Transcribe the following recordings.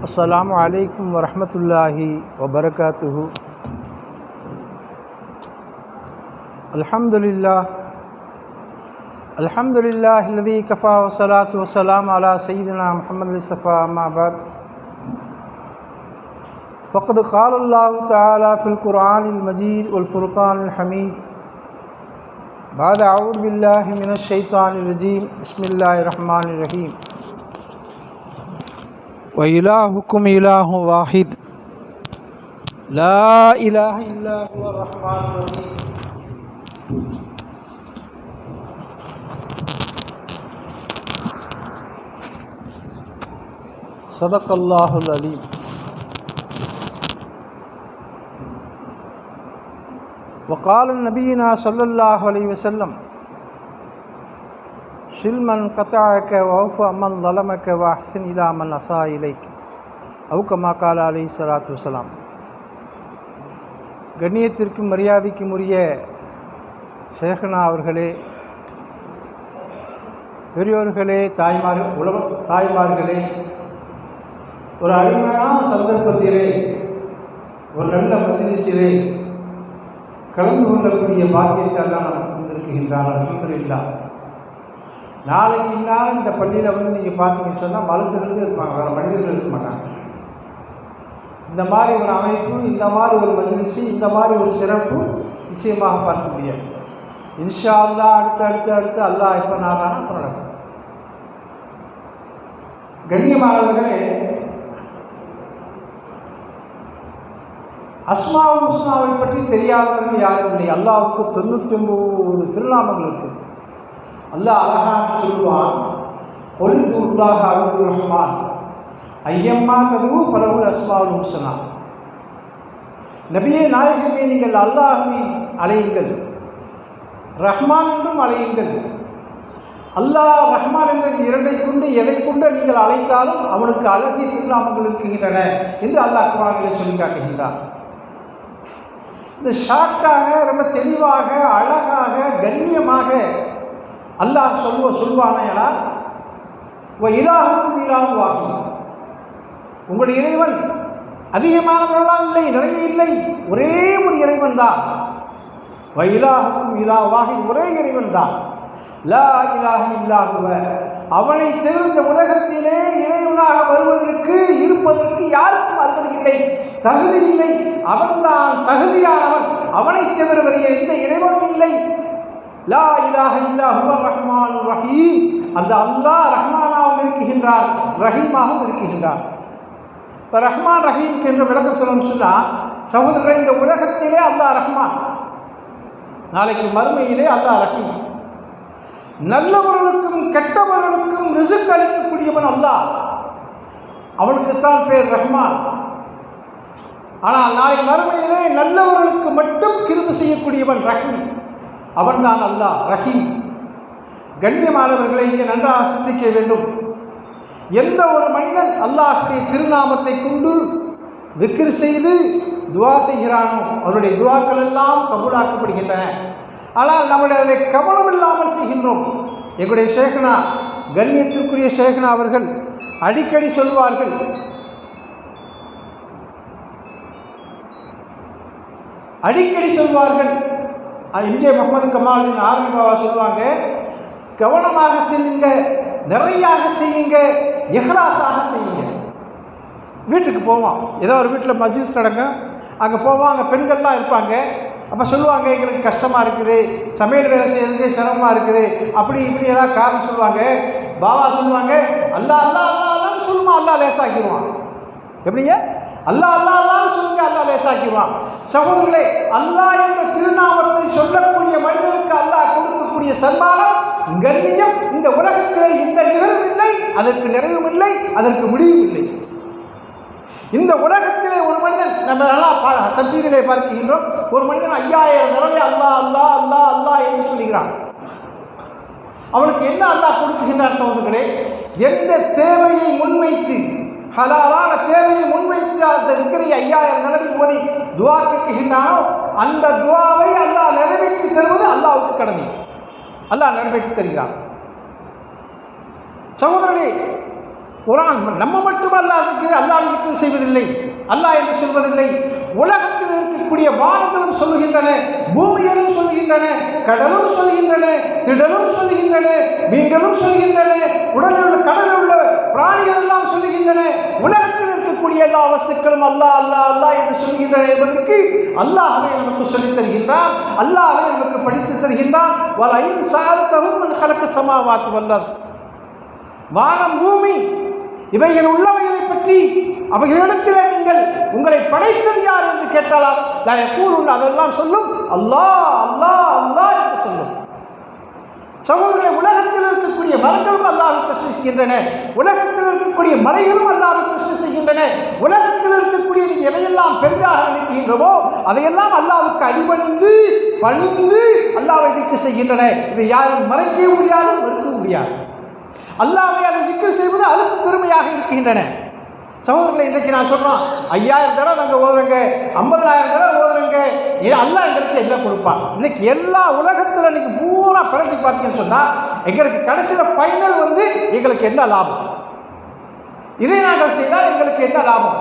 அஸ்ஸலாமு அலைக்கும் வரஹ்மத்துல்லாஹி வபரகாத்துஹு. அல்ஹம்துலில்லாஹ் அல்லதி கஃபா வஸ்ஸலாத்து வஸ்ஸலாமு அலா சய்யிதினா முஹம்மது முஸ்தஃபா அம்மா பஅத். ஃபக்த் கால அல்லாஹு தஆலா ஃபில் குர்ஆனில் மஜீத் வல் ஃபுர்கானில் ஹமீத். பஅத அஊது பில்லாஹி மினஷ் ஷைத்தானிர் ரஜீம். பிஸ்மில்லாஹிர் ரஹ்மானிர் ரஹீம். وإلهكم إله واحد لا إله إلا هو الرحمن الرحيم. صدق الله العليم. وقال نبينا صلى الله عليه وسلم ஷில்மன் கத்தாக்க வஃப மன் ظلمك وأحسن إلى من أساء إليك أو كما قال عليه الصلاة والسلام. கண்ணியத்திற்கும் மரியாதைக்கும் உரிய ஷேഖனா அவர்களே, பெரியோர்களே, தாய்மார்களே, ஒரு அருமையான சந்தர்ப்பத்திலே, ஒரு நல்ல மஜ்லிஸிலே கலந்து கொள்ளக்கூடிய பாக்கியத்தை எல்லாம் நமக்கு தந்திருக்கின்றான். அல்ஹம்துலில்லாஹ். நாளைக்கு இந்நேரம் இந்த பள்ளியில் நீங்கள் பார்த்தீங்கன்னு சொன்னால் மருந்துகள் இருப்பாங்க, வேறு மனிதர்கள் இருக்க மாட்டாங்க. இந்த மாதிரி ஒரு அமைப்பு, இந்த மாதிரி ஒரு மஜ்லிஸ், இந்த மாதிரி ஒரு சிறப்பு நிச்சயமாக பார்க்க முடியாது. இன்ஷா அல்லாஹ் அடுத்து அல்லாஹ் எப்போ நாளானா அப்போ நடக்கும். கண்ணியமானவர்களே, அஸ்மாவுல் ஹுஸ்னாவை பற்றி தெரியாதவர்கள் யாரும் இல்லை. அல்லாஹ்வுக்கு 99 திருநாமங்கள் இருக்குது. அல்லாஹ் அழகாக சொல்லுவான், ஒலிதுல்லாஹ் அப்துர் ரஹ்மான் ஐயம்மா ததுவு பலவுல் அஸ்மாவுல் ஹுஸ்னா. நபியே நாயகமே, நீங்கள் அல்லாஹ்வை அழையுங்கள், ரஹ்மான் என்றும் அழையுங்கள். அல்லாஹ் ரஹ்மான் என்ற இரண்டை கொண்டு எதை கொண்டு நீங்கள் அழைத்தாலும் அவனுக்கு அழகிய திருநாமங்கள் இருக்கின்றன என்று அல்லாஹ் குர்ஆனிலே சொல்லி காட்டுகின்றான். இந்த ஷார்ட்டாக, ரொம்ப தெளிவாக, அழகாக, கண்ணியமாக அல்லாஹ் சொல்வானா, இலாஹுக்கும் இலாஹு வாஹித். உங்களுடைய இறைவன் அதிகமானவர்களால் இல்லை, நிறைய இல்லை, ஒரே ஒரு இறைவன் தான். இலாஹுக்கும் இலாஹு வாஹித், ஒரே இறைவன் தான். லா இலாஹ இல்லா ஹுவ, அவனை தவிர இந்த உலகத்திலே இறைவனாக வருவதற்கு, இருப்பதற்கு யாருக்கும் அருகதை இல்லை, தகுதி இல்லை. அவன்தான் தகுதியானவன். அவனை தவிர வேறு எந்த இறைவனும் இல்லை. லா இலாஹ இல்லா ஹுவர் ரஹ்மானுர் ரஹீம். அந்த அல்லாஹ் ரஹ்மானாகவும் இருக்குகின்றார், ரஹீமாகவும் இருக்குகின்றார். இப்போ ரஹ்மான் ரஹீம் என்ற விளக்கம் சொல்லணும்னு சொன்னால், சகோதரரை, இந்த உலகத்திலே அல்லாஹ் ரஹ்மான், நாளைக்கு மறுமையிலே அல்லாஹ் ரஹீம். நல்லவர்களுக்கும் கெட்டவர்களுக்கும் ரிஸ்க் அளிக்கக்கூடியவன் அல்லாஹ், அவனுக்குத்தான் பேர் ரஹ்மான். ஆனால் நாளை மறுமையிலே நல்லவர்களுக்கு மட்டும் கிருபை செய்யக்கூடியவன் ரஹீம், அவன்தான் அல்லாஹ் ரஹீம். கண்ணியமானவர்களை இங்கே நன்றாக சிந்திக்க வேண்டும். எந்த ஒரு மனிதன் அல்லாஹ்வுடைய திருநாமத்தை கொண்டு விக்ர் செய்து துவா செய்கிறானோ அவருடைய துவாக்கள் எல்லாம் கபூலாக்கப்படுகின்றன. ஆனால் நம்முடைய அதை கவனம் இல்லாமல் செய்கின்றோம். எங்களுடைய ஷேഖனா, கண்ணியத்திற்குரிய ஷேഖனா அவர்கள் அடிக்கடி சொல்வார்கள், எம்ஜே முகமது கமாலுதீன் ஆர்மி பாபா சொல்லுவாங்க, கவனமாக செய்யுங்க, நிறையாக செய்யுங்க, இஹ்லாஸாக செய்யுங்க. வீட்டுக்கு போவோம், ஏதோ ஒரு வீட்டில் மஜ்லிஸ் நடக்கும், அங்கே போவோம், அங்கே பெண்கள்லாம் இருப்பாங்க. அப்போ சொல்லுவாங்க, எங்களுக்கு கஷ்டமாக இருக்குது, சமையல் வேலை செய்யறதுக்கு சிரமமாக இருக்குது, அப்படி இப்படி ஏதாவது காரணம் சொல்லுவாங்க. பாபா சொல்லுவாங்க, அல்லாஹ் அல்லாஹ் அல்லான்னு சொல்லுமா, அல்லாஹ் லேசாக்கிடுவான். எப்படிங்க? அல்லாஹ் அல்லாஹ் அல்லான்னு சொல்லுங்க, அல்லாஹ் லேசாக்கிடுவான். சகோதரர்களே, அல்லாஹ் என்ற திருநாமத்தை சொல்லக்கூடிய மனிதனுக்கு அல்லாஹ் கொடுக்கக்கூடிய சன்மானம், கண்ணியம் இந்த உலகத்திலே இந்த நிகழ்வும் இல்லை, அதற்கு நிறைவும் இல்லை, அதற்கு முடிவும் இல்லை. இந்த உலகத்திலே ஒரு மனிதன், நம்ம தஃசீரிலே பார்க்கின்றோம், ஒரு மனிதன் 5000 தடவை அல்லாஹ் அல்லாஹ் அல்லாஹ் அல்லாஹ் என்று சொல்லுகிறான். அவனுக்கு என்ன அல்லாஹ் கொடுக்குகின்றான்? சகோதரர்களே, எந்த தேவையை முன்வைத்து, ஹலாலான தேவையை முன்வைத்து அந்த விக்கிரை 5000 தடவை ஓதி துவா கேட்கின்றானோ அந்த துவாவை அல்லாஹ் நிறைவேற்றி தருவது அல்லாஹ்வுக்கு கடமை. அல்லாஹ் நிறைவேற்றி தருகிறான். சகோதரனே, குர்ஆன் நம்ம மட்டும் அல்லாஹ் திக்ர் செய்வதில்லை, அல்லாஹ் என்று சொல்வதில்லை. உலகத்தில் இருக்கக்கூடிய வானங்களும் சொல்லுகின்றன, பூமிகளும் சொல்லுகின்றன, கடலும் சொல்லுகின்றன, திடலும் சொல்லுகின்றன, மீன்களும் சொல்லுகின்றன, உடலில் உள்ள கடலில் உள்ள பிராணிகள் எல்லாம் சொல்லுகின்றன. உலகத்தில் இருக்கக்கூடிய எல்லா வஸ்துக்களும் அல்லாஹ் அல்லாஹ் அல்லாஹ் என்று சொல்லுகின்றன என்பதற்கு அல்லாஹ்வே நமக்கு சொல்லித் தருகின்றான், அல்லாஹ்வே நமக்கு படித்து தருகின்றான். வலைன் ஸஅல்தஹும் மன் ஹலக ஸமாவாத்தி வல் அர்த், வானம் பூமி இவைகள் உள்ளவைகளை பற்றி அவைகளிடத்தில் நீங்கள் உங்களை படைத்தது யார் என்று கேட்டாலாம் லா யகூலுன், அதெல்லாம் சொல்லும் அல்லாஹ் அல்லாஹ் அல்லாஹ் என்று சொல்லும். சகோதரர்களே, உலகத்தில் இருக்கக்கூடிய மரங்களும் அல்லாஹ்வை தஸ்பீஹ் செய்கின்றன, உலகத்தில் இருக்கக்கூடிய மலைகளும் அல்லாஹ்வை தஸ்பீஹ் செய்கின்றன, உலகத்தில் இருக்கக்கூடிய நீங்கள் எதையெல்லாம் பெரிதாக நினைக்கின்றோமோ அதையெல்லாம் அல்லாஹ்வுக்கு அடிபணிந்து பணிந்து அல்லாஹ்வை திக்ர் செய்கின்றன. இதை யாரும் மறைக்க முடியாது, மறுக்க முடியாது. அல்லாஹ்வை அதை திக்ர் செய்வது அதுக்கு பெருமையாக இருக்கின்றன. சகோதரர்களை, இன்றைக்கு நான் சொல்கிறோம் 5000 தடவை நாங்கள் ஓதுறோங்க, 50,000 தடவை ஓதுறோங்க, அல்லாஹ் எங்களுக்கு என்ன கொடுப்பான்? இன்னைக்கு எல்லா உலகத்தில் இன்னைக்கு பூரா பிரட்டி பார்த்தீங்கன்னு சொன்னால் எங்களுக்கு கடைசியில் ஃபைனல் எங்களுக்கு என்ன லாபம்? இதை நாங்கள் செய்தால் எங்களுக்கு என்ன லாபம்?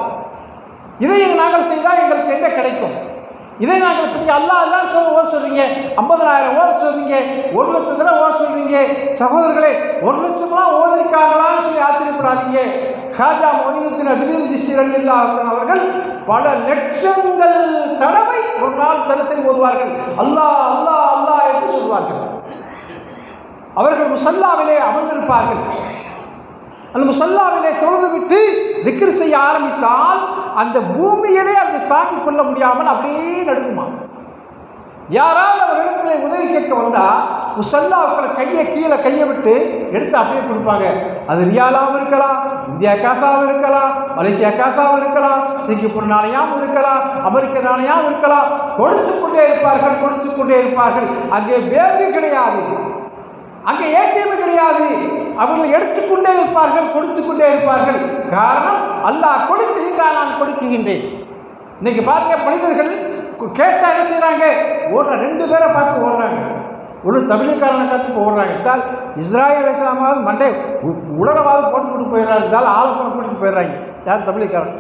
இதை நாங்கள் செய்தால் எங்களுக்கு என்ன கிடைக்கும்? இதை நாங்கள் இப்போ அல்லாஹ் எல்லாம் ஓத சொல்கிறீங்க, 50,000 ஓத சொல்கிறீங்க, 1,00,000 தடவை ஓத சொல்கிறீங்க. சகோதரர்களே, 1,00,000 ஓதிருக்காங்களான்னு சொல்லி ஆச்சரியப்படாதீங்க. ஹாஜா மொய்னுத்தீன் அஜ்மீரி சிஸ்தி ரலியல்லாஹு அன்ஹு அவர்கள் பல லட்சங்கள் தடவை ஒரு நாள் தரிசனம் ஓதுவார்கள், அல்லாஹ் அல்லாஹ் அல்லாஹ் என்று சொல்வார்கள். அவர்கள் முசல்லாவிலே அமர்ந்திருப்பார்கள். அந்த முசல்லாவிலே தொழுது விட்டு திக்ர் செய்ய ஆரம்பித்தால் அந்த பூமியிலே அதை தாங்கிக் கொள்ள முடியாமல் அப்படியே நடுங்குமா. யாராவது அவரிடத்தில் உதவி கேட்க வந்தால் முசல்லாவுக்குள்ள கையை விட்டு எடுத்து அப்படியே கொடுப்பாங்க. அது ரியாலாகவும் இருக்கலாம், இந்தியா காசாவும் இருக்கலாம், மலேசியா காசாவும் இருக்கலாம், சிங்கப்பூர் நாணயமும் இருக்கலாம், அமெரிக்க நாணயமும் இருக்கலாம். கொடுத்து கொண்டே இருப்பார்கள். அங்கே பேங்கு கிடையாது, அங்கே ஏடிஎம் கிடையாது. அவர்கள் எடுத்துக்கொண்டே இருப்பார்கள், கொடுத்து கொண்டே இருப்பார்கள். காரணம், அல்லாஹ் கொடுக்குகின்றான், நான் கொடுக்குகின்றேன். இன்னைக்கு பாருங்க, மனிதர்கள் கேட்டால் என்ன செய்கிறாங்க? ஓடுற 2 பேரை பார்த்து ஓடுறாங்க. ஒரு தமிழ்காரனை பார்த்து ஓடுறாங்க. இருந்தால் இஸ்ராயல் அலைஹிஸ்ஸலாமாவது மண்டே உலகவாவது போட்டு போயிடுறாங்க, இருந்தால் ஆளை கூட்டிட்டு போயிடுறாங்க. யார்? தமிழ்காரன்.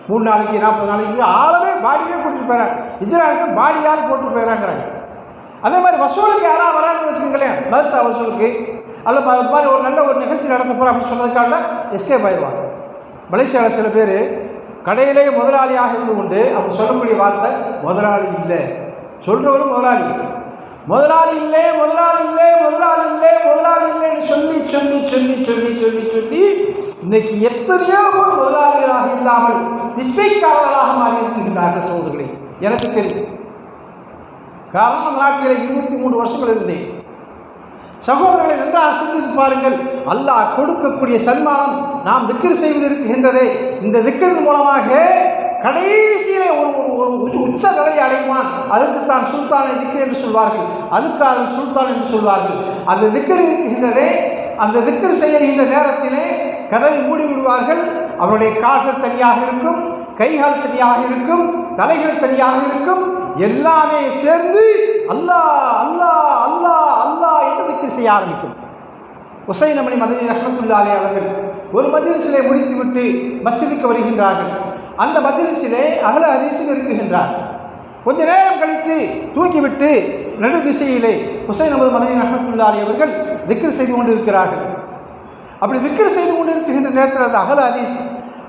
3 நாளைக்கு 40 நாளைக்கு ஆளவே பாடியே கூட்டிட்டு போயிடறாங்க. இஸ்ராயல் பாடியாவது போட்டு போயிடறாங்கிறாங்க. அதே மாதிரி வசூலுக்கு யாராவது வராங்கன்னு வச்சுக்கோங்களேன், மதரசா வசூலுக்கு அல்லது அது மாதிரி ஒரு நல்ல ஒரு நிகழ்ச்சி நடத்த போகிறோம் அப்படின்னு சொன்னதுக்காக எஸ்கேப் ஆயிடுவாங்க. மலேசியாவில் சில பேர் கடையிலேயே முதலாளியாக இருந்து கொண்டு அவங்க சொல்லக்கூடிய வார்த்தை முதலாளி இல்லை, சொல்கிறவரும் முதலாளி இல்லைன்னு சொல்லி இன்னைக்கு எத்தனையோ பேர் முதலாளிகளாக இல்லாமல் பிச்சைக்காரர்களாக மாறி இருக்கின்றார்கள். சோதர்களே, எனக்கு தெரியும். காரணம், அந்த நாட்டில் 23 வருஷங்கள் இருந்தேன். சகோதரர்களை நன்றாக சிந்தித்து பாருங்கள். அல்லாஹ் கொடுக்கக்கூடிய சன்மானம் நாம் திக்ர் செய்வது இருக்கின்றதே, இந்த திக்ரின் மூலமாக கடைசியிலே ஒரு உச்ச நிலையை அடைவான். அதுக்கு தான் சுல்தானை திக்ர் என்று சொல்வார்கள், அதுக்காக சுல்தான் என்று சொல்வார்கள். அந்த திக்ர் இருக்கின்றதே, அந்த திக்ர் செய்கின்ற நேரத்திலே கதவை மூடி விடுவார்கள். அவருடைய கால்கள் தனியாக இருக்கும், கைகள் தனியாக இருக்கும், தலைகள் தனியாக இருக்கும். எல்லாமே சேர்ந்து அல்லாஹ் அல்லாஹ் அல்லாஹ் அல்லாஹ் என்று திக்ர் செய்ய ஆரம்பிக்கும். ஹுசைன் அமனி மதனி ரஹ்மத்துல்லாஹி அவர்கள் ஒரு மஜ்லிஸிலே முடித்துவிட்டு மஸ்ஜிதுக்கு வருகின்றார்கள். அந்த மஜ்லிஸிலே அஹ்ல ஹதீஸும் இருக்குகின்றார். கொஞ்ச நேரம் கழித்து தூக்கிவிட்டு நடு திசையிலே ஹுசைன் அமது மதனி ரஹ்மத்துல்லாஹி அவர்கள் திக்ர் செய்து கொண்டு இருக்கிறார்கள். அப்படி திக்ர் செய்து கொண்டு இருக்கின்ற நேரத்தில் அந்த அஹ்ல ஹதீஸ்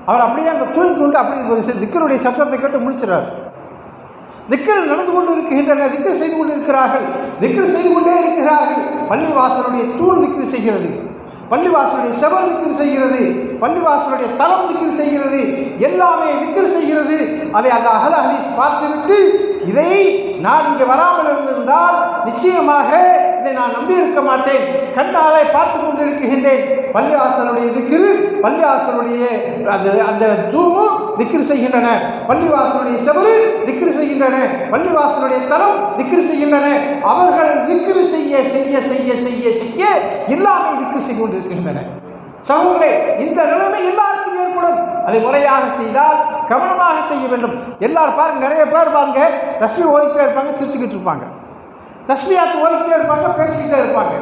அவர் அப்படியே அங்கே தூக்கி கொண்டு அப்படி ஒரு திக்ருடைய சத்தத்தை கேட்டு முடிச்சிடறார். திக்ர் நடந்து கொண்டு இருக்கின்றன, திக்ர் செய்து கொண்டு இருக்கிறார்கள், திக்ர் செய்து கொண்டே இருக்கிறார்கள். பள்ளிவாசலுடைய தூண் திக்ர் செய்கிறது, பள்ளிவாசலுடைய செவர் திக்ர் செய்கிறது, பள்ளிவாசலுடைய தலம் திக்ர் செய்கிறது, எல்லாமே திக்ர் செய்கிறது. அதை அந்த அஹ்ல ஹதீஸ் பார்த்துவிட்டு, இதை நான் இங்கே வராமல் இருந்திருந்தால் நிச்சயமாக இதை நான் நம்பி இருக்க மாட்டேன், கண்ணாலே பார்த்து கொண்டு இருக்கின்றேன். பள்ளிவாசலுடைய திக்ரு, பள்ளிவாசலுடைய அந்த ஜூமு திக்ர் செய்கின்றன, பள்ளிவாசலுடைய செவரு திக்ர் செய்கின்றன, பள்ளிவாசலுடைய தலம் திக்ர் செய்கின்றன. அவர்கள் திக்ர் செய்ய செய்ய செய்ய செய்ய செய்ய எல்லாமே திக்ர் செய்து கொண்டிருக்கின்றன. சகோதரே, இந்த நிலைமை எல்லாருக்கும் ஏற்படும். அதை முறையாக செய்தால் கவனமாக செய்ய வேண்டும். எல்லாரும் பாருங்க, நிறைய பேர் பாருங்க, தஸ்பீஹ் ஓதிக்கிட்டே இருப்பாங்க, சிரிச்சுக்கிட்டு இருப்பாங்க, தஸ்பீஹாத் ஓதிக்கிட்டே இருப்பாங்க, பேசிக்கிட்டே இருப்பாங்க.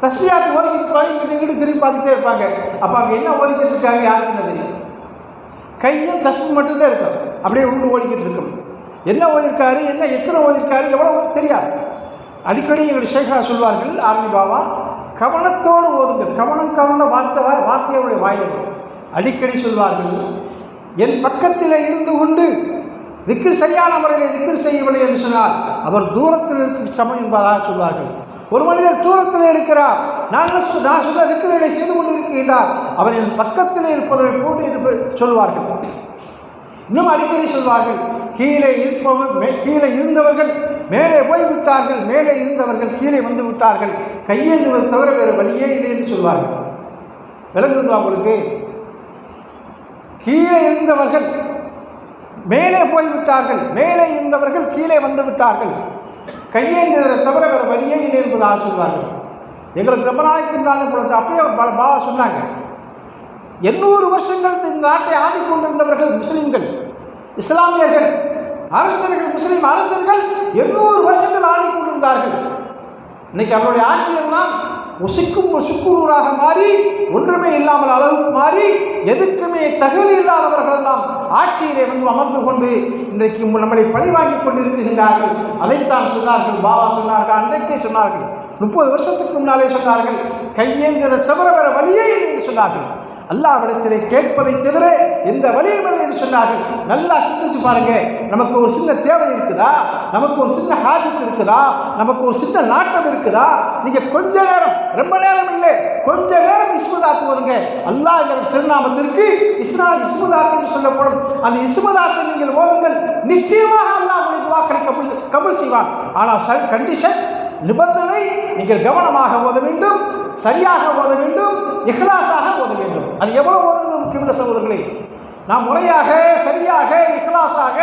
தஸ்பியாத்து ஓதிக்கிட்டு திரும்பி பார்த்துட்டே இருப்பாங்க. அப்போ அங்கே என்ன ஓதிக்கிட்டு இருக்காங்க யாருக்கு என்ன தெரியும்? கையும் தஸ்பி மட்டும்தான் இருக்கும், அப்படியே உண்டு ஓடிக்கிட்டு இருக்கும். என்ன ஓதிருக்காரு, என்ன எத்தனை ஓதிருக்காரு, எவ்வளோ தெரியாது. அடிக்கடி எங்களுடைய ஷேகா சொல்வார்கள், ஆர்மி பாபா கவனத்தோடு ஓதுங்கள், கவன வார்த்தையோடைய வாயிலும் அடிக்கடி சொல்வார்கள். என் பக்கத்தில் இருந்து கொண்டு விக்கிர் சரியான முறையில் விக்கிர் செய்யவில்லை என்று சொன்னால் அவர் தூரத்தில் இருக்க சமம் என்பதாக சொல்வார்கள். ஒரு மனிதர் தூரத்தில் இருக்கிறார், நான் சொன்ன விக்கிரலை செய்து கொண்டு இருக்கின்றார், அவர் என் பக்கத்தில் இருப்பவரை போட்டு என்று சொல்வார்கள். இன்னும் அடிக்கடி சொல்வார்கள், கீழே இருந்தவர்கள் மேலே போய்விட்டார்கள், மேலே இருந்தவர்கள் கீழே வந்து விட்டார்கள், கையேந்துவதை தவிர வேறு வழியே இல்லை என்று சொல்வார்கள். விளங்குங்களா உங்களுக்கு? கீழே இருந்தவர்கள் மேலே போய்விட்டார்கள், மேலே இருந்தவர்கள் கீழே வந்து விட்டார்கள், கையேந்துவதை தவிர வேறு வழியே இல்லை என்பதாக சொல்வார்கள். எங்களுக்கு ரொம்ப நாளைக்கு இருந்தாலும் அப்பயே பாபா சொன்னாங்க, 800 வருஷங்கள் இந்த நாட்டை ஆடிக்கொண்டிருந்தவர்கள் முஸ்லிம்கள், இஸ்லாமியர்கள், அரசர்கள், முஸ்லிம் அரசர்கள் 800 வருஷங்கள் ஆடிக்கொண்டிருந்தார்கள். இன்னைக்கு அவருடைய ஆட்சியெல்லாம் சுக்குநூறாக மாறி ஒன்றுமே இல்லாமல் அளவுக்கு மாறி எதுக்குமே தகுதி இல்லாதவர்கள் எல்லாம் ஆட்சியிலே வந்து அமர்ந்து கொண்டு இன்றைக்கு நம்மளை பழிவாங்கி கொண்டிருக்கின்றார்கள். அதைத்தான் சொன்னார்கள், பாபா சொன்னார்கள், அன்றைக்கே சொன்னார்கள், 30 வருஷத்துக்கு முன்னாலே சொன்னார்கள், கையேந்திரதை தவிர வேற வழியே என்று சொன்னார்கள். அல்லாஹ்விடத்திலே கேட்பதை தவிர எந்த வழியும் இல்லை என்று சொன்னார்கள். நல்லா சிந்திச்சு பாருங்க, நமக்கு ஒரு சின்ன தேவை இருக்குதா, நமக்கு ஒரு சின்ன ஹாஜத் இருக்குதா, நமக்கு ஒரு சின்ன நாட்டம் இருக்குதா, நீங்க கொஞ்ச நேரம், ரொம்ப நேரம் இல்லை, கொஞ்ச நேரம் இஸ்முதாத்து ஓதுங்க. அல்லாஹ் என்ற திருநாமத்திற்கு இஸ்முதாத்து என்று சொல்லப்படும் அந்த இஸ்முதாத்தை நீங்கள் ஓதுங்கள், நிச்சயமாக அல்லாஹ் உங்களுக்கு வாக்களை கபூல் செய்வான். ஆனால் கண்டிஷன், நிபந்தனை, நீங்கள் கவனமாக ஓத வேண்டும், சரியாக ஓத வேண்டும், இஹ்லாஸாக ஓத வேண்டும். அது எவ்வளவு ஓதுவது முக்கியமான சகோதரர்களே, நாம் முறையாக சரியாக இஹ்லாஸாக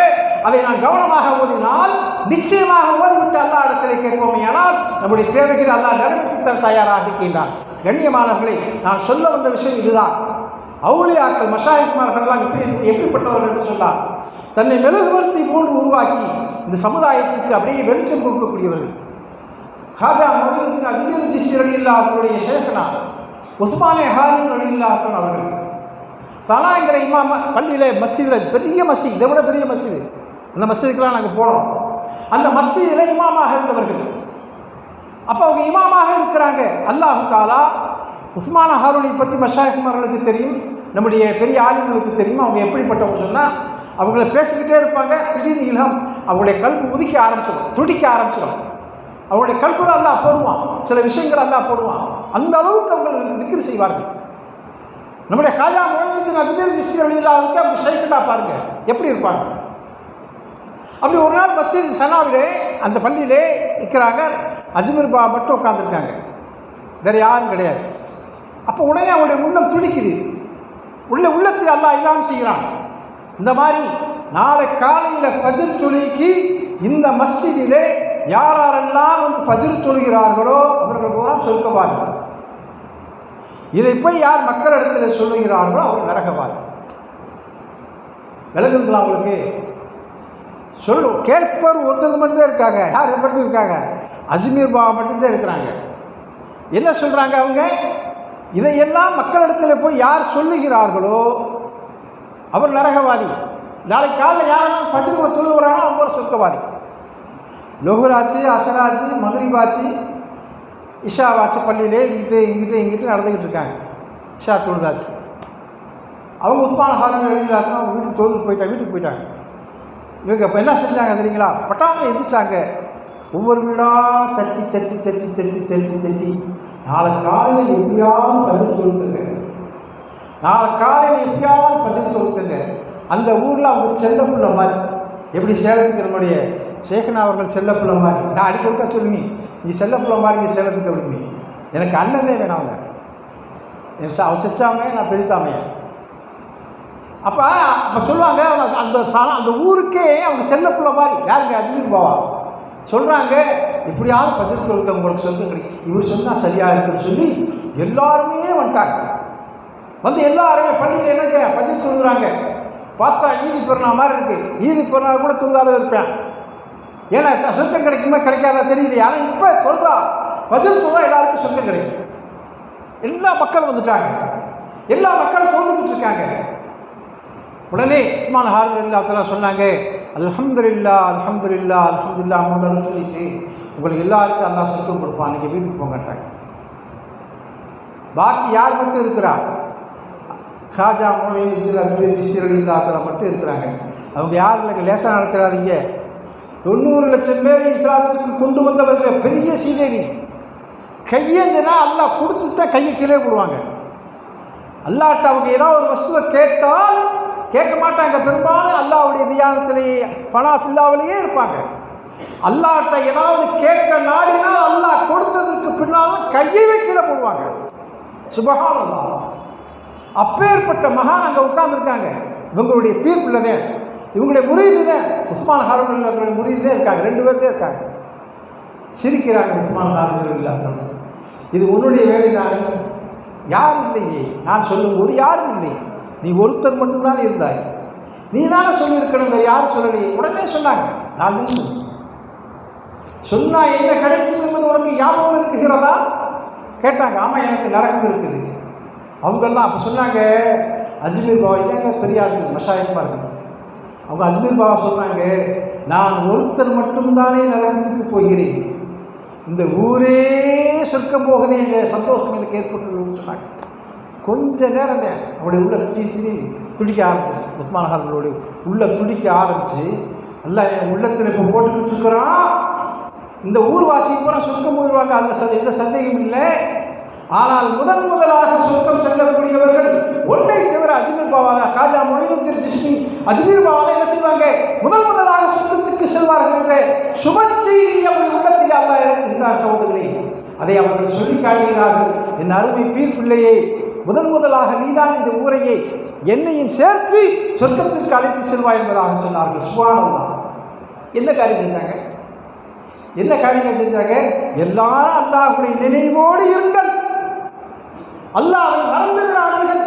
அதை நாம் கவனமாக ஓதினால் நிச்சயமாக ஓதிவிட்டு அல்லாஹ் இடத்திலே கேட்போமே. ஆனால் நம்முடைய தேவைகள் அல்லாஹ் நிறைவேற்றி தர தயாராக இருக்கின்றான். கண்ணியமானவர்களே, நான் சொல்ல வந்த விஷயம் இதுதான். அவுலியாக்கள், மஷாயிக்மார்கள்லாம் எப்படிப்பட்டவர்கள் என்று சொன்னார், தன்னை மெழுகுவர்த்தி போன்று உருவாக்கி இந்த சமுதாயத்துக்கு அப்படியே வெளிச்சம் கொடுக்கக்கூடியவர்கள். ஹாஜா மொஹியுத்தீன் அஜ்மீர் சிஸ்தி ரலியல்லாஹுடைய ஷேഖனா உஸ்மானே ஹாரின் ரலியல்லாஹு அவர்கள் தலாங்கிற இமாம் பள்ளியிலே மஸ்ஜிதில், பெரிய மஸ்ஜித், இதை விட பெரிய மஸ்ஜிது, அந்த மஸ்ஜிதுக்கெல்லாம் நாங்கள் போனோம். அந்த மஸ்ஜிதில் இமாமாக இருந்தவர்கள். அப்போ அவங்க இமாமாக இருக்கிறாங்க. அல்லாஹு தாலா உஸ்மான ஹாரூனை பற்றி மஷாயிக்மார்களுக்கு தெரியும், நம்முடைய பெரிய ஆளுங்களுக்கு தெரியும். அவங்க எப்படிப்பட்டவங்க சொன்னால், அவங்கள பேசிக்கிட்டே இருப்பாங்க, திடீர்னு இல்ஹாம் அவங்களுடைய கல்வி உதிக்க ஆரம்பிச்சிடும், துடிக்க ஆரம்பிச்சிடும். அவருடைய கல்புரை அல்லாஹ் போடுவான், சில விஷயங்கள் அல்லாஹ் போடுவான். அந்த அளவுக்கு அவங்க விக்ரி செய்வார்கள். நம்முடைய ஹாஜா மொஹியுத்தீன் அஜ்மீர் சிஸ்தி ரலியல்லாஹுக்கு அவங்க ஷைக்கண்டா பாருங்க எப்படி இருப்பாங்க. அப்படி ஒரு நாள் மஸ்ஜித் சனாவிலே அந்த பள்ளியிலே இருக்கிறாங்க, அஜ்மீர் பாபா மட்டும் உட்காந்துருக்காங்க, வேறு யாரும் கிடையாது. அப்போ உடனே அவங்களுடைய உள்ளம் துடிக்குது, உள்ளத்தில் அல்லாஹ் இல்லாமல் செய்கிறான். இந்த மாதிரி நாளை காலையில் ஃபஜ்ர் தொழுகைக்கு இந்த மஸ்ஜிதிலே யாரெல்லாம் வந்து ஃபஜ்ர் தொழுகிறார்களோ அவர்கள் பூரா சொர்க்கவாதிகள். இதை போய் யார் மக்களிடத்தில் சொல்லுகிறார்களோ அவர் நரகவாதிகள். விளங்குங்களா உங்களுக்கு? கேட்பவர் ஒருத்தர் மட்டும்தான் இருக்காங்க. யார் மட்டும் இருக்காங்க? அஜ்மீர் பாபா மட்டும்தான் இருக்கிறாங்க. என்ன சொல்கிறாங்க அவங்க? இதையெல்லாம் மக்களிடத்தில் போய் யார் சொல்லுகிறார்களோ அவர் நரகவாதி. நாளைக்கு காலையில் யாரெல்லாம் ஃபஜ்ர் தொழுகிறாங்களோ அவங்க சொர்க்கவாதி. லொஹராச்சு, அசராச்சு, மகரிபாச்சு, இஷாவாச்சு பள்ளியிலே இங்கிட்டு நடந்துக்கிட்டு இருக்காங்க. இஷா தொழுதாச்சு. அவங்க உஸ்மான ஹாரூன் ரலியல்லாஹு அவங்க வீட்டுக்கு போயிட்டாங்க. இவங்க இப்போ என்ன செஞ்சாங்க தெரியுங்களா? பட்டாங்க எதிர்த்தாங்க. ஒவ்வொரு வீடாக தட்டி நாளை காலையில் எப்படியாவது ஃபஜ்ர் தொழுதுங்க, நாளை காலையில் எப்படியாவது ஃபஜ்ர் தொழுதுங்க. அந்த ஊரில் அவங்க செல்ல புள்ள மாதிரி, எப்படி சேலத்துக்கு நம்முடைய ஷேഖனா அவர்கள் செல்ல புள்ள மாதிரி. நான் அடிக்கொடுக்க சொல்லுங்க, நீ செல்ல புள்ள மாதிரி நீ சேலத்துக்கு அப்படின்னு. எனக்கு அண்ணனே வேணாம், அவங்க அவர் செச்சாமையே நான் பெரித்தாமையே. அப்போ சொல்லுவாங்க, அந்த ஊருக்கே அவங்க செல்ல புள்ள மாதிரி. யாருங்க? அஜ்மீர் பாபா சொல்கிறாங்க, எப்படியாவது ஃபஜ்ர் தொழுக உங்களுக்கு சொர்க்கம் கிடைக்கும், இவர் சொன்னால் சரியாக இருக்குன்னு சொல்லி எல்லாருமே வந்துட்டாங்க. வந்து எல்லாருமே பள்ளியில் என்னங்க ஃபஜ்ர் தொழுகிறாங்க. பார்த்தா ஈதி பெருநாள் மாதிரி இருக்குது. ஈதி பெருநாள் கூட தொழுதாத இருப்பேன். ஏன்னா சொர்க்கம் கிடைக்குமா கிடைக்காதா தெரியலையா. ஆனால் இப்போ சொல்றா ஃபஜ்ர் தொழுதா எல்லாருக்கும் சொர்க்கம் கிடைக்கும். எல்லா மக்களும் வந்துட்டாங்க, எல்லா மக்களும் சொல்லிக்கிட்டு இருக்காங்க. உடனே உஸ்மான் ஹாரூன் ரலியல்லாஹு சொன்னாங்க, அல்ஹம்துலில்லாஹ் அல்ஹம்துலில்லாஹ் அல்ஹம்துலில்லாஹ் முதல்ல சொல்லிட்டு உங்களுக்கு எல்லாருக்கும் அல்லாஹ் சொர்க்கம் கொடுப்பான், நீங்கள் வீட்டுக்கு போங்கட்டாங்க. பாக்கி யார் மட்டும் இருக்கிறா? காஜா மொழியில் அஜ்மீர் சிஷ்யர் ரலியல்லாஹு மட்டும் இருக்கிறாங்க. அவங்க யார் இல்லைங்க, லேசாக நினச்சிடாதீங்க. 90 லட்சம் பேரை இஸ்லாத்திற்கு கொண்டு வந்தவர்கள் பெரிய சீதேவி. கையேந்தினா அல்லாஹ் கொடுத்து தான் கையை கீழே போடுவாங்க. அல்லாஹ்ட்ட அவங்க ஏதாவது ஒரு வஸ்துவை கேட்டால் கேட்க மாட்டாங்க. பெரும்பாலும் அல்லாஹ்வுடைய தியானத்திலேயே ஃபனாஃபில்லாவிலேயே இருப்பாங்க. அல்லாஹ்ட்ட ஏதாவது கேட்க நாடினால் அல்லாஹ் கொடுத்ததற்கு பின்னால் கையை கீழே போடுவாங்க. சுப்ஹானல்லாஹ். அப்பேற்பட்ட மகான் அங்கே உட்கார்ந்துருக்காங்க. இவங்களுடைய பீர் பிள்ளைதே, இவங்களுடைய முரீது தான். உஸ்மான் ஹாரூன் ரலியல்லாஹு முரீதே இருக்காங்க, 2 பேர் தான் இருக்காங்க. சிரிக்கிறாங்க உஸ்மான் ஹாரூன் ரலியல்லாஹு. இது உன்னுடைய வேலைதான், யாரும் இல்லையே, நான் சொல்லும்போது யாரும் இல்லை, நீ ஒருத்தர் மட்டும்தான் இருந்தாய், நீ தானே சொல்லியிருக்கணும், வேறு யாரும் சொல்லலையே. உடனே சொன்னாங்க, நான் சொன்னா என்ன கிடைக்கும் என்பது உனக்கு ஞாபகம் இருக்குகிறதா கேட்டாங்க. ஆமாம், எனக்கு நரகம் இருக்குது. அவங்கெல்லாம் அப்போ சொன்னாங்க, அஜ்மீர் பாபா இதாங்க பெரியார்கள் மஷாயிகமாக இருக்கு. அவங்க அஜ்மீர் பாபா சொல்கிறாங்க, நான் ஒருத்தர் மட்டும்தானே நரகத்துக்கு போகிறேன், இந்த ஊரே சொர்க்கம் போகுதே என்ற சந்தோஷம் எனக்கு ஏற்பட்டுள்ளதுன்னு சொன்னாங்க. கொஞ்ச நேரம் தான் அவருடைய உள்ள துடிக்க ஆரம்பிச்சிருச்சு. உஸ்மான் ஹாரூனுடைய உள்ள துடிக்க ஆரம்பிச்சு, எல்லாம் என் உள்ளத்தில் இப்போ போட்டுக்கிட்டு இருக்கிறான், இந்த ஊர்வாசிக்கு கூட சொர்க்கம் போயிடுவாங்க, அதில் எந்த சந்தேகம் இல்லை. ஆனால் முதலாக சொர்க்கம் செல்லக்கூடியவர்கள் ஒன்றை தவிர அஜ்மீர் பாபா தான். காஜா மொழினுத்தீன் சிஷ்டி அஜ்மீர் பாபா என்ன செய்வாங்க, முதலாக சொர்க்கத்துக்கு செல்வார்கள் என்ற சுப செய்தி அப்படி உள்ளத்தில் அல்லாஹ் இறக்குகின்றார். சகோதரர்களே, அதை அவர்கள் சொல்லி காட்டுகிறார்கள். என் அருமை பீர் பிள்ளையை, முதலாக நீதான் இந்த ஊரையை என்னையும் சேர்த்து சொர்க்கத்திற்கு அழைத்து செல்வாய் என்பதாக சொன்னார்கள். சுப்ஹானல்லாஹ். என்ன காரியம் செஞ்சாங்க? என்ன காரியங்கள் செஞ்சாங்க? எல்லாரும் அல்லாஹ்வுடைய நினைவோடு இருங்கள், அல்லாஹ்வை மறந்து விடாதீர்கள்,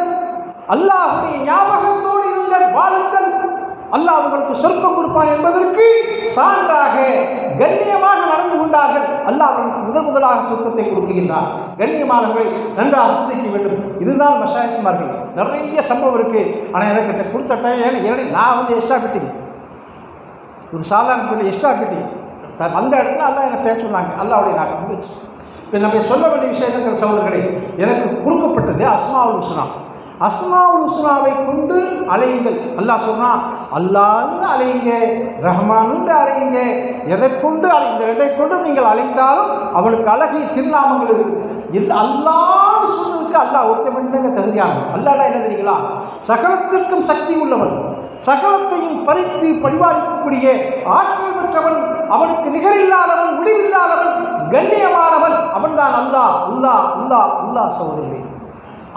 அல்லாஹ்வுடைய ஞாபகத்தோடு இருங்கள், வாழுங்கள், அல்லாஹ் உங்களுக்கு சொர்க்கம் கொடுப்பான் என்பதற்கு சான்றாக கண்ணியமாக நடந்து கொண்டார்கள். அல்லாஹ் அவர்களுக்கு முதலாக சொர்க்கத்தை கொடுக்கின்றார். கண்ணியமானவர்களை நன்றாக சிந்திக்க வேண்டும். இதுதான் மஷாயிக்மார்கள். நிறைய சம்பவம் இருக்குது. ஆனால் எனக்கு கொடுத்த டைம் நான் எக்ஸ்ட்ரா ஃபிட்டிங், ஒரு சாதாரண எக்ஸ்ட்ரா ஃபிட்டிங் அந்த இடத்துல அல்லாஹ் என்ன பேச சொன்னாங்க. அல்லாஹ்வுடைய நாட்டம் முடிச்சு. இப்போ நம்ம சொல்ல வேண்டிய விஷயம் என்னங்கிற சகோதரர்களே, எனக்கு கொடுக்கப்பட்டது அஸ்மாவுல் ஹுஸ்னா. அஸ்மாவுல் ஹுஸ்னாவை கொண்டு அலையுங்கள். அல்லாஹ் சொல்கிறான், அல்லாஹ்னு அலையுங்க, ரஹ்மான்னு அலையுங்க, எதை கொண்டு இந்த ரெண்டை கொண்டு நீங்கள் அழைத்தாலும் அவளுக்கு அழகிய திருநாமங்கள் இருக்குது. இல்லை அல்லாஹ்னு சொல்றதுக்கு அல்லாஹ் ஒருத்தர் மட்டும்தாங்க தகுதியானவன். அல்லாஹ் என்ன தெரியுங்களா, சகலத்திற்கும் சக்தி உள்ளவன், சகலத்தையும் பறித்து பரிபாலிக்கக்கூடிய ஆற்றல் பெற்றவன், அவனுக்கு நிகரில்லாதவன், முடிவில்லாதவன், கண்ணியமானவன், அவன்தான் அல்லாஹ். அல்லாஹ் அல்லாஹ் அல்லாஹ். சகோதரர்களே,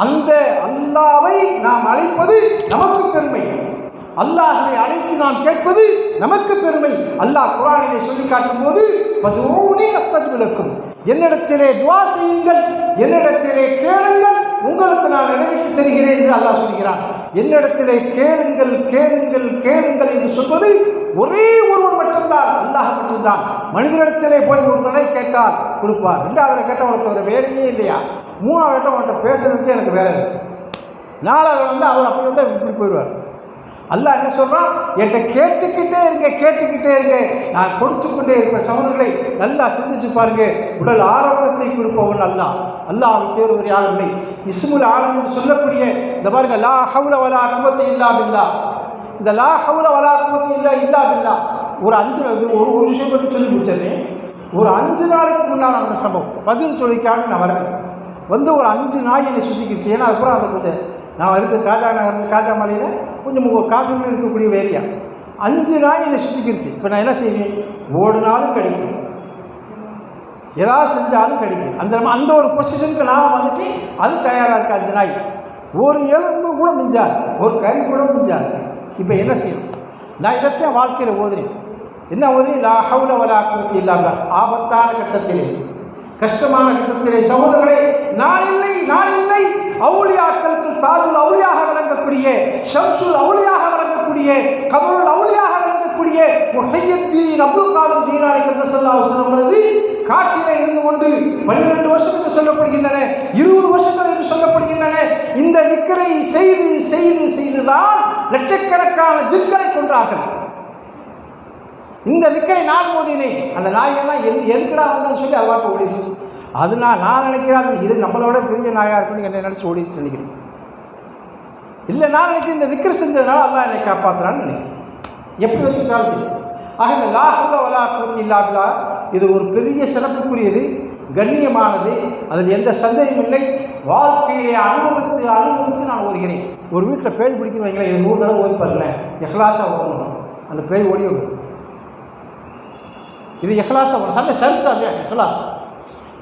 அந்த அல்லாஹ்வை நாம் அழைப்பது நமக்கு பெருமை, அல்லாஹ்வை அழைத்து நாம் கேட்பது நமக்கு பெருமை. அல்லாஹ் குர்ஆனிலே சொல்லி காட்டும் போது, ஃபதுஊனி அஸ்தஜிப் லக்கும், என்னிடத்திலே துஆ செய்யுங்கள், என்னிடத்திலே கேளுங்கள், உங்களுக்கு நான் நிறைவேற்றி தருகிறேன் என்று அல்லாஹ் சொல்கிறான். என்னிடத்திலே கேளுங்கள் கேளுங்கள் கேளுங்கள் என்று சொல்வது ஒரே ஒருவன் மட்டும்தான், அல்லாஹ் மட்டும்தான். மனிதனிடத்திலே போய் ஒரு தடவை கேட்டால் கொடுப்பார், 2வது கேட்டால் உனக்கு ஒரு வேலையே இல்லையா, 3வது கேட்டால் உன்கிட்ட பேசுறதுக்கே எனக்கு வேலை இல்லை, 4வது அவர் அப்படி இப்படி போயிடுவார். அல்லாஹ் என்ன சொல்கிறான், என்கிட்ட கேட்டுக்கிட்டே இருங்க, நான் கொடுத்து கொண்டே இருப்பேன். சகோதரர்களை நல்லா சிந்திச்சு பாருங்க. உடல் ஆரோக்கியத்தை கொடுப்பவன் அல்லாஹ். அல்லாஹ் பேர் ஒரு யாரும் இல்லை. இஸ்முல் ஆலம் என்று சொல்லக்கூடிய இந்த பாருங்க, லா ஹவுல வலா குவத்த இல்லா பில்லாஹ். இந்த லா ஹவுல வலா குவத்த இல்லா பில்லாஹ் ஒரு 5 ஒரு விஷயம் மட்டும் சொல்லி முடிச்சது. ஒரு 5 நாளைக்கு முன்னால் அந்த சம்பவம் பதில் சொல்லிக்கான்னு நான் வரேன். ஒரு 5 நாய் என்னை சுற்றிக்கிடுச்சு. ஏன்னா அதுக்கப்புறம் அந்த கொஞ்சம் நான் இருக்க காஜா நகர், காஜா மலையில் கொஞ்சம் காஃபிகள் இருக்கக்கூடிய ஏரியா. 5 நாய் என்னை சுற்றிக்கிடுச்சு. இப்போ நான் என்ன செய்வேன், ஓடுனாலும் கிடைக்கும், ஏதாவது செஞ்சாலும் கிடைக்கும். அந்த ஒரு பொசிஷனுக்கு நான் வந்துட்டு அது தயாராக இருக்குது. 5 நாய், ஒரு எலும்பு கூட மிஞ்சாது, ஒரு கறி கூட மிஞ்சாது. இப்போ என்ன செய்யணும், நான் இதைத்தான் வாழ்க்கையில் ஓதுறேன். என்ன ஓதுறேன், லா ஹவுல வலா குவத்த இல்லா பில்லாஹ். ஆபத்தான கட்டத்திலே, கஷ்டமான கட்டத்திலே சகோதரர்களே, நான் இல்லை அவுலியாக்களுக்கு தாஜுல் அவுலியாக விளங்கக்கூடிய, ஷம்சுல் அவுலியாக விளங்கக்கூடிய, கமருல் அவுலியாக விளங்கக்கூடிய இருக்கக்கூடிய முஹையத்தீன் அப்துல் காதர் ஜீலானி ஸல்லல்லாஹு அலைஹி வஸல்லம் காட்டிலே இருந்து கொண்டு 12 வருஷம் என்று சொல்லப்படுகின்றன, 20 வருஷங்கள் என்று சொல்லப்படுகின்றன. இந்த திக்ரை செய்து செய்து செய்துதான் லட்சக்கணக்கான ஜின்களை கொன்றார்கள். இந்த திக்கரை நான் போதினேன், அந்த நாயெல்லாம் எதுக்குடா வந்தான்னு சொல்லி அது வாட்டு ஓடிச்சு. அது நான் நினைக்கிறேன் இது நம்மளோட பெரிய நாயாக இருக்குன்னு என்னை நினச்சி ஓடிச்சு நினைக்கிறேன். இல்லை, நான் நினைக்கிறேன் இந்த விக்கிர செஞ்சதுனால அல்லாஹ் என்னை காப்பாற்றுறான்னு நினைக்கிறேன். எப்படி வச்சுக்கிட்டாலும் ஆக இந்த லா ஹவ்ல வலா குவத்த இல்லா பில்லாஹ் இது ஒரு பெரிய சிறப்புக்குரியது, கண்ணியமானது, அதில் எந்த சந்தேகமும் இல்லை. வாழ்க்கையை அனுபவித்து நான் ஓதுகிறேன். ஒரு வீட்டில் பேய் பிடிக்கணும் வைங்களேன், இது 100 தடவை ஓதி பாருங்களேன், இஹ்லாஸாக ஓடணும், அந்த பேய் ஓடி விடும். இது இஹ்லாஸாக ஓடும், சண்டை சரித்தா இல்லையா?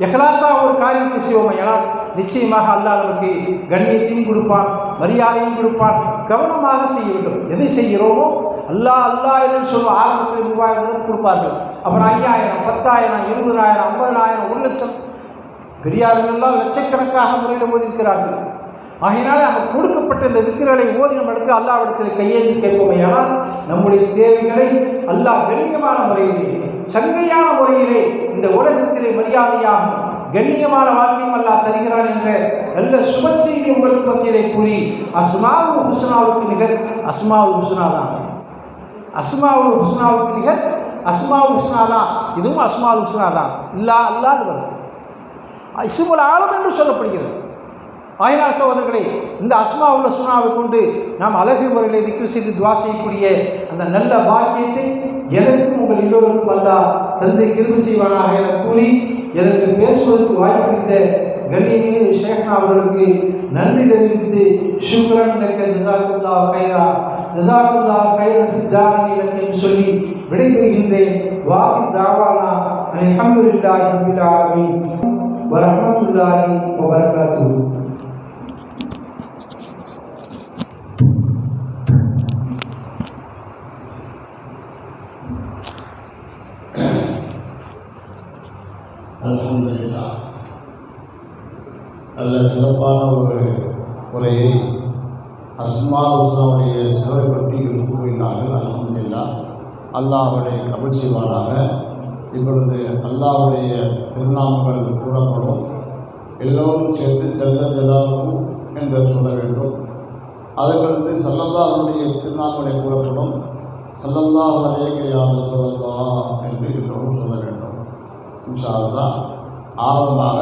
இஹ்லாஸாக ஒரு காரியத்தை செய்வோம் ஏனால் நிச்சயமாக அல்லாஹ் நமக்கு கண்ணியத்தையும் கொடுப்பான், மரியாதையும் கொடுப்பான். கவனமாக செய்ய வேண்டும். எதை செய்கிறோமோ அல்லாஹ் என்று சொல்லுவோம். ஆரம்பத்தில் 3000 கொடுப்பார்கள், அப்புறம் 5000, 10,000, 20,000, 50,000, 1,00,000 பெரியார்களெல்லாம் லட்சக்கணக்காக முறையில் ஓதிருக்கிறார்கள். ஆகையினால நமக்கு கொடுக்கப்பட்ட இந்த திக்ர்களை ஓதி நம்ம இடத்துல அல்லாஹ்விடத்தில் கையேந்தி கேட்போமையானால் நம்முடைய தேவைகளை அல்லாஹ் கண்ணியமான முறையிலே, சங்கையான முறையிலே இந்த உலகத்திலே மரியாதையாகும் கண்ணியமான வாழ்க்கையும் அல்லாஹ் தருகிறான் என்ற நல்ல சுப செய்தி உங்களுக்கு மத்தியிலே கூறி, அஸ்மாவுல் ஹுஸ்னாவுக்கு நிகர் அஸ்மாவுல் ஹுஸ்னா தான். அஸ்மாவுல் ஹுஸ்னாவுக்கு நிகர் அஸ்மாவுல் ஹுஸ்னா தான். இதுவும் அஸ்மாவுல் ஹுஸ்னா தான். அல்லாஹ் வரும் இஸ்முல் ஆலம் என்று சொல்லப்படுகிறது. ஆயினால் சகோதரர்களே, இந்த அஸ்மாவுல் ஹுஸ்னாவை கொண்டு நாம் அழகு முறைகளை திக்ர் செய்து துவா செய்யக்கூடிய அந்த நல்ல பாக்கியத்தை எனக்கும் உங்கள் எல்லோருக்கும் அல்லாஹ் தந்தை கிருபை செய்வானாக என கூறி, எனக்கு பேசுவதற்கு வாய்ப்பளித்த கண்ணியமிகு ஷேக்னா அவர்களுக்கு நன்றி தெரிவித்து ஷுக்ரன் லக்க ஜஸாக்குல்லாஹு கைரா ஜஸாக்குல்லாஹு கைரன் ஃபித் தாரின் என்று சொல்லி விடைபெறுகின்றேன். வாஹி தாவானா அல்ஹம்துலில்லாஹி ரப்பில் ஆலமீன் வ ரஹ்மத்துல்லாஹி வ பரகாத்துஹு. அல்ஹம்துலில்லாஹ். நல்ல சிறப்பான ஒரு உரையை அஸ்மாவுல் ஹுஸ்னாவுடைய சிறப்பை பற்றி கூறினார்கள். அல்ஹம்துலில்லாஹ். அல்லாஹ்வுடைய கபூல் செய்வானாக. இப்பொழுது அல்லாஹ்வுடைய திருநாமங்கள் கூறப்படும். எல்லோரும் சேர்ந்து ஜல்ல ஜலாலுஹு என்று சொல்ல வேண்டும். அதற்கடுத்து ஸல்லல்லாஹுடைய திருநாமங்களை கூறப்படும். ஸல்லல்லாஹு அலைஹி வஸல்லம் என்று எல்லோரும் சொல்ல வேண்டும். இன்ஷா அல்லாஹ். ஆரம்பமாக